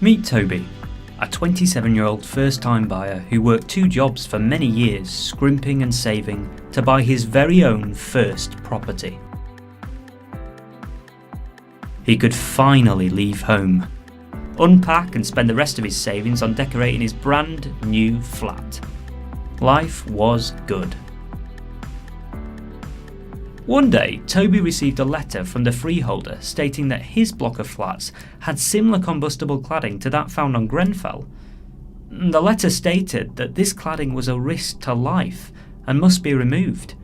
Meet Toby, a 27-year-old first-time buyer who worked 2 jobs for many years, scrimping and saving to buy his very own first property. He could finally leave home, unpack and spend the rest of his savings on decorating his brand new flat. Life was good. One day, Toby received a letter from the freeholder stating that his block of flats had similar combustible cladding to that found on Grenfell. The letter stated that this cladding was a risk to life and must be removed,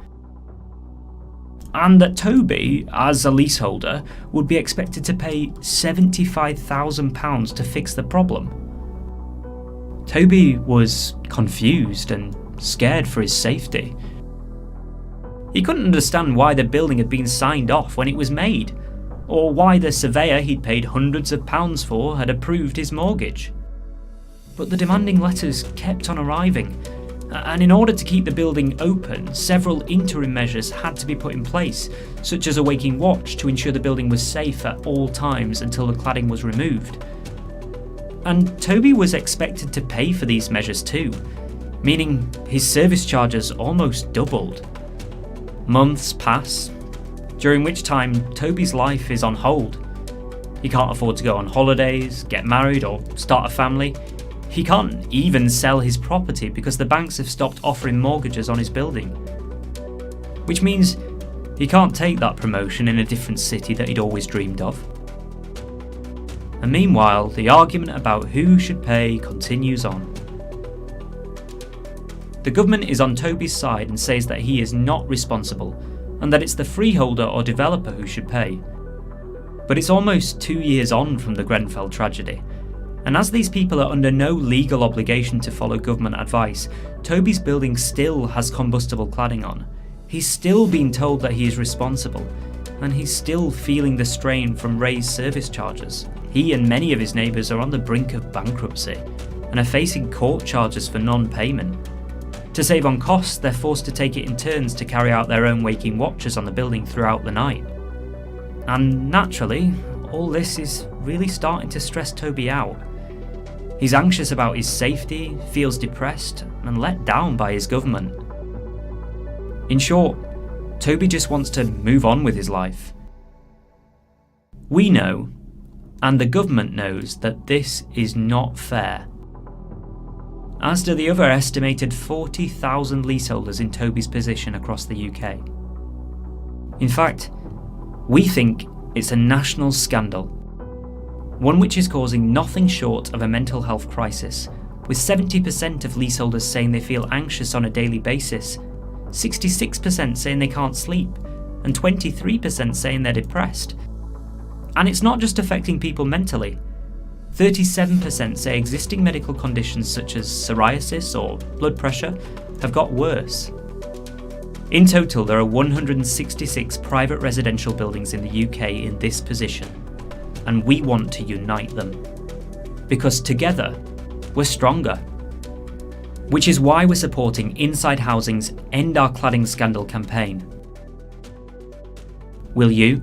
and that Toby, as a leaseholder, would be expected to pay £75,000 to fix the problem. Toby was confused and scared for his safety. He couldn't understand why the building had been signed off when it was made, or why the surveyor he'd paid hundreds of pounds for had approved his mortgage. But the demanding letters kept on arriving, and in order to keep the building open, several interim measures had to be put in place, such as a waking watch to ensure the building was safe at all times until the cladding was removed. And Toby was expected to pay for these measures too, meaning his service charges almost doubled. Months pass, during which time Toby's life is on hold. He can't afford to go on holidays, get married or start a family. He can't even sell his property because the banks have stopped offering mortgages on his building. Which means he can't take that promotion in a different city that he'd always dreamed of. And meanwhile, the argument about who should pay continues on. The government is on Toby's side and says that he is not responsible and that it's the freeholder or developer who should pay. But it's almost 2 years on from the Grenfell tragedy, and as these people are under no legal obligation to follow government advice, Toby's building still has combustible cladding on. He's still being told that he is responsible, and he's still feeling the strain from raised service charges. He and many of his neighbours are on the brink of bankruptcy and are facing court charges for non-payment. To save on costs, they're forced to take it in turns to carry out their own waking watches on the building throughout the night. And naturally, all this is really starting to stress Toby out. He's anxious about his safety, feels depressed, and let down by his government. In short, Toby just wants to move on with his life. We know, and the government knows, that this is not fair. As do the other estimated 40,000 leaseholders in Toby's position across the UK. In fact, we think it's a national scandal, one which is causing nothing short of a mental health crisis, with 70% of leaseholders saying they feel anxious on a daily basis, 66% saying they can't sleep, and 23% saying they're depressed. And it's not just affecting people mentally. 37% say existing medical conditions such as psoriasis or blood pressure have got worse. In total, there are 166 private residential buildings in the UK in this position, and we want to unite them. Because together, we're stronger. Which is why we're supporting Inside Housing's End Our Cladding Scandal campaign. Will you?